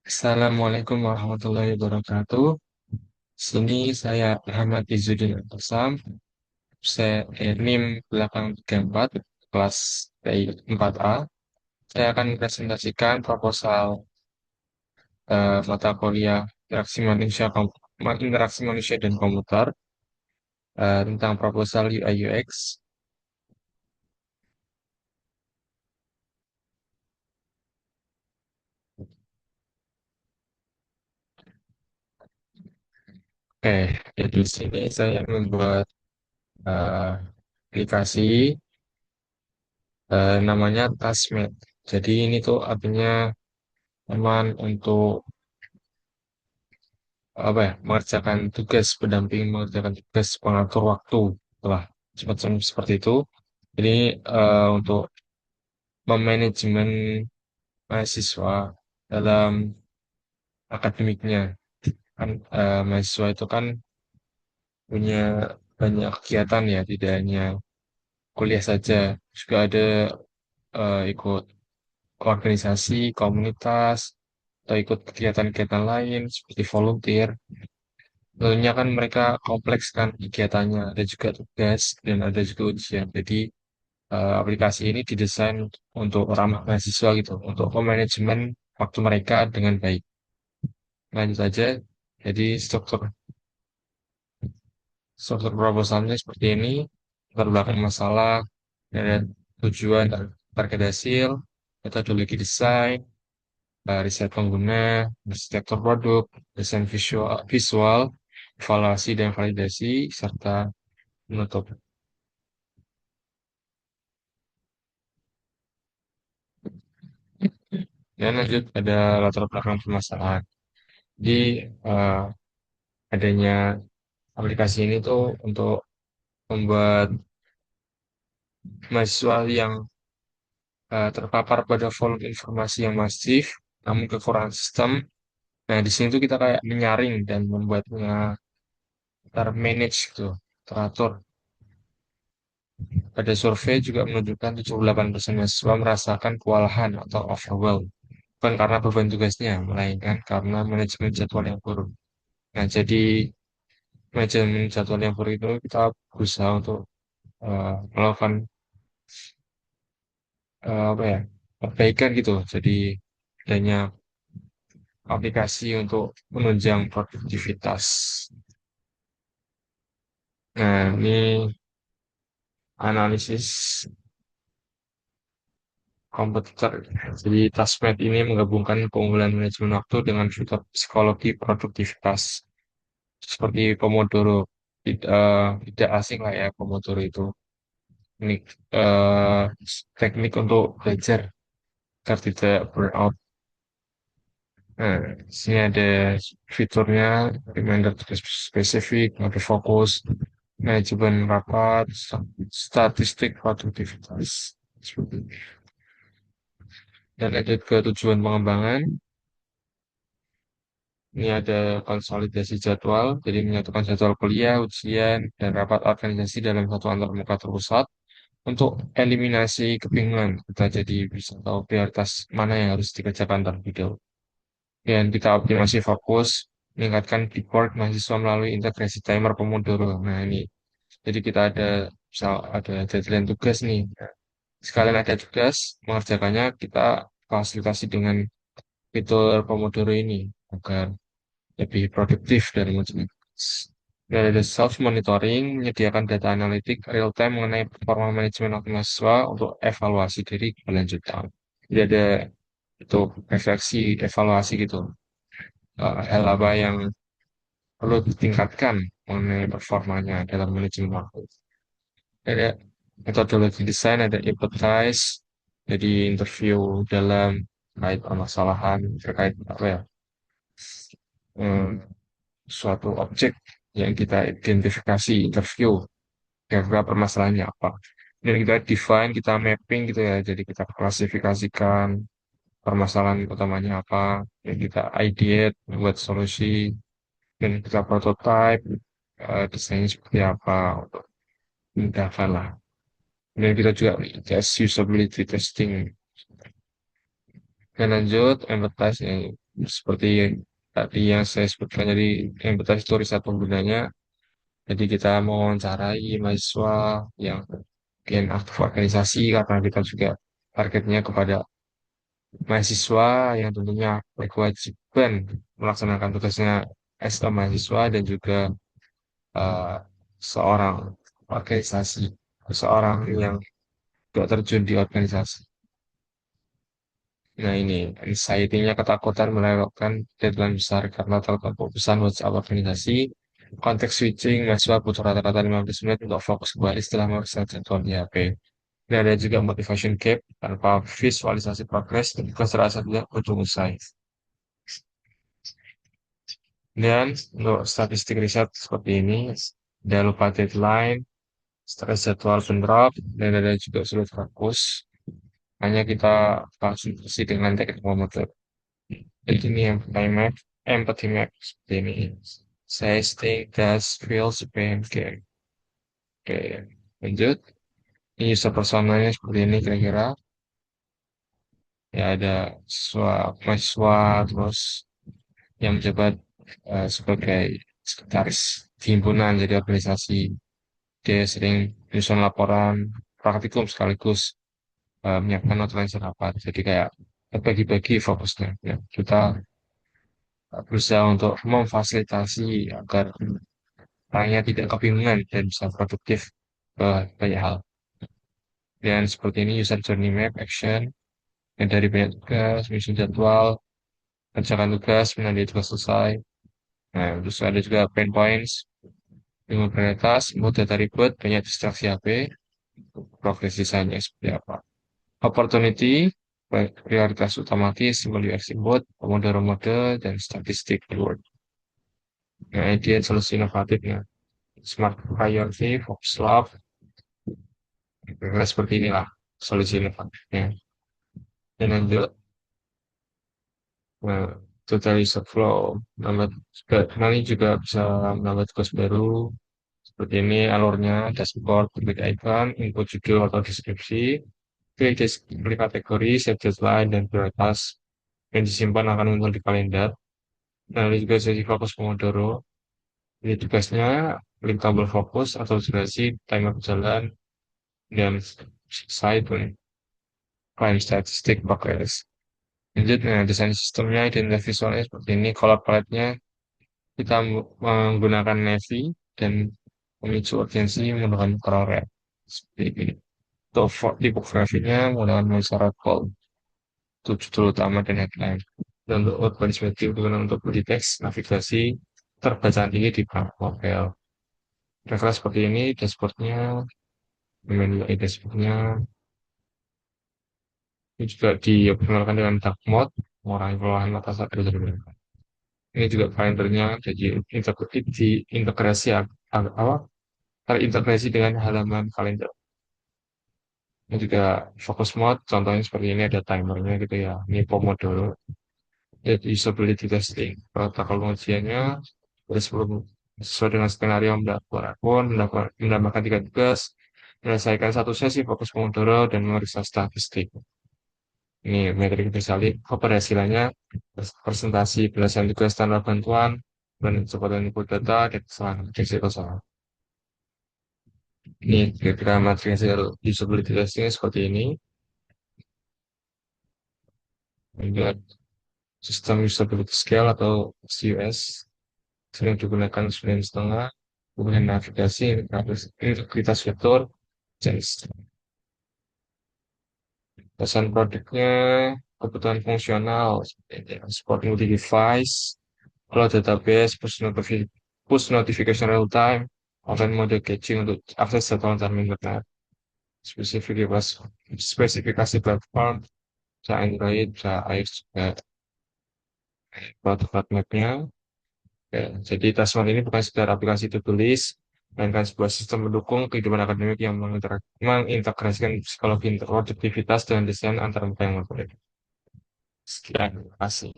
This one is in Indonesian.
Assalamualaikum warahmatullahi wabarakatuh. Sini saya Ahmad Izzuddin Al-Sam. Saya NIM 834 kelas TI 4A. Saya akan presentasikan proposal mata kuliah interaksi manusia dan komputer tentang proposal UI UX. Oke, jadi di sini saya membuat eh, aplikasi namanya Taskmate. Jadi ini tuh artinya teman untuk mengerjakan tugas pendamping, mengerjakan tugas pengatur waktu lah semacam seperti itu. Jadi untuk memanajemen mahasiswa dalam akademiknya kan, mahasiswa itu kan punya banyak kegiatan ya, tidak hanya kuliah saja, juga ada ikut organisasi komunitas atau ikut kegiatan-kegiatan lain seperti volunteer. Tentunya kan mereka kompleks kan kegiatannya, ada juga tugas dan ada juga ujian. Jadi aplikasi ini didesain untuk ramah mahasiswa gitu, untuk manajemen waktu mereka dengan baik. Lanjut aja. Jadi struktur proposalnya seperti ini. Latar belakang masalah, dan tujuan, target hasil, metodologi desain, riset pengguna, arsitektur produk, desain visual, evaluasi dan validasi, serta menutup. Dan lanjut ada latar belakang permasalahan. Jadi eh, adanya aplikasi ini tuh untuk membuat mahasiswa yang terpapar pada volume informasi yang masif, namun kekurangan sistem. Nah, di sini tuh kita kayak menyaring dan membuatnya termanage gitu, teratur. Pada survei juga menunjukkan 78% mahasiswa merasakan kewalahan atau overwhelmed. Bukan karena beban tugasnya, melainkan karena manajemen jadwal yang buruk. Nah, jadi manajemen jadwal yang buruk itu kita berusaha untuk melakukan apa ya, perbaikan gitu. Jadi adanya aplikasi untuk menunjang produktivitas. Nah, ini analisis komputer. Jadi TaskMate ini menggabungkan keunggulan manajemen waktu dengan fitur psikologi produktivitas. Seperti Pomodoro. Tidak asing lah ya Pomodoro itu. Ini eh, teknik untuk belajar agar tidak burnout. Nah, di sini ada fiturnya, reminder tugas spesifik, mode fokus, manajemen rapat, statistik produktivitas. Seperti itu. Dan ada ke tujuan pengembangan, ini ada konsolidasi jadwal, jadi menyatukan jadwal kuliah, ujian, dan rapat organisasi dalam satu antarmuka terpusat untuk eliminasi kebingungan. Kita jadi bisa tahu prioritas mana yang harus dikerjakan terlebih dahulu. Dan kita optimasi fokus, meningkatkan keyboard mahasiswa melalui integrasi timer Pomodoro. Nah ini, jadi kita ada misal ada deadline tugas nih. Nah, sekalian ada tugas, mengerjakannya kita fasilitasi dengan fitur Pomodoro ini agar lebih produktif dan macam. Dan ada self monitoring, menyediakan data analitik real time mengenai performa manajemen waktu mahasiswa untuk evaluasi diri berlanjutan. Jadi ada itu refleksi evaluasi gitu. Hal apa yang perlu ditingkatkan mengenai performanya dalam manajemen waktu. Ada metodologi desain, ada empathize, jadi interview dalam terkait permasalahan, terkait apa ya, eh, suatu objek yang kita identifikasi, interview, kira-kira permasalahannya apa. Dan kita define, kita mapping gitu ya, jadi kita klasifikasikan permasalahan utamanya apa, dan kita ideate, buat solusi, dan kita prototype, desainnya seperti apa, untuk memudahkan lah. Dan kita juga tes usability testing. Dan lanjut, empathize. Ya. seperti tadi yang saya sebutkan, jadi yang pertama itu riset penggunanya. Jadi kita mewawancarai mahasiswa yang mungkin aktif organisasi, karena kita juga targetnya kepada mahasiswa yang tentunya berkewajiban melaksanakan tugasnya as a mahasiswa, dan juga eh, seorang organisasi, seorang yang tidak terjun di organisasi. Nah ini, anxiety-nya ketakutan melewatkan deadline besar karena terlalu pesan WhatsApp organisasi. Konteks switching, mahasiswa butuh rata-rata 15 menit untuk fokus kembali setelah memeriksa jadwal di HP. Dan ada juga motivation gap, tanpa visualisasi progres, tugas terasa tidak kunjung usai. Dan untuk statistik riset seperti ini, ada lupa deadline, stres jadwal bentrok, dan ada juga sulit fokus. Hanya kita konsultasi dengan teknik komputer. Jadi ini yang pertama, empathy map seperti ini. Saya think that feels pain care. Oke, lanjut. Ini user personanya seperti ini kira-kira. Ya ada siswa, mahasiswa, terus yang menjabat sebagai sekretaris di himpunan, jadi organisasi. Dia sering menyusun laporan praktikum sekaligus menyiapkan outline rapat. Jadi kayak bagi-bagi fokusnya. Ya, kita berusaha untuk memfasilitasi agar orangnya tidak kebingungan dan bisa produktif banyak hal. Dan seperti ini user journey map action yang dari banyak tugas, menyusun jadwal, kerjakan tugas, menandai tugas selesai. Nah, terus ada juga pain points, dengan prioritas, mood data ribet, banyak distraksi HP, progres desainnya seperti apa. Opportunity, baik prioritas otomatis, simulasi versi mode, Pomodoro mode, dan statistik keyword. Nah, ini solusi inovatifnya. Smart priority, focus love, seperti inilah solusi inovatifnya. Dan lanjut, nah, total user flow, nambah juga, nanti juga bisa menambah tugas baru. Seperti ini alurnya, dashboard, klik icon, input judul atau deskripsi, klik kategori, save deadline, dan prioritas yang disimpan akan muncul di kalender. Nah, ini juga sesi fokus Pomodoro. Ini tugasnya, klik tombol fokus atau durasi, timer berjalan, dan selesai itu nih, claim statistik progress. Lanjut, nah, desain sistemnya, identitas visualnya seperti ini. Color palette-nya, kita menggunakan navy dan memicu urgensi menggunakan color red. Seperti ini. Untuk tipografinya menggunakan Montserrat Gold. Untuk judul utama dan headline. Dan untuk urbanisme digunakan untuk body text, navigasi, terbacaan tinggi di profil. Kira-kira seperti ini dashboardnya, menu dashboardnya. Ini juga dioptimalkan dengan dark mode, mengurangi kelelahan mata saat berjalan. Ini juga kalendernya jadi diintegrasi apa? Terintegrasi dengan halaman kalender. Ini juga fokus mode, contohnya seperti ini ada timernya gitu ya. Ini Pomodoro. Jadi usability testing. Protokol pengujiannya dari sebelum sesuai dengan skenario mendaftar akun, menambahkan 3 tugas, menyelesaikan 1 sesi fokus Pomodoro dan memeriksa statistik. Ini metrik keberhasilannya, presentasi belasan tugas standar bantuan, dan kecepatan input data, dan kesalahan deteksi kesalahan. Ini kira-kira materi hasil usability testing seperti ini. Kemudian sistem usability scale atau CUS sering digunakan 9,5, kemudian navigasi, integritas fitur, jenis. Pesan produknya, kebutuhan fungsional, support multi-device, kalau database, push notification real time, offline mode caching untuk akses jadwal antar internet, spesifikasi, spesifikasi platform, bisa Android, bisa iOS juga, buat mapnya. Ya, jadi Tasman ini bukan sekedar aplikasi to-do list, melainkan sebuah sistem mendukung kehidupan akademik yang mengintegrasikan psikologi produktivitas dan desain antar moda yang berbeda. Sekian, terima kasih.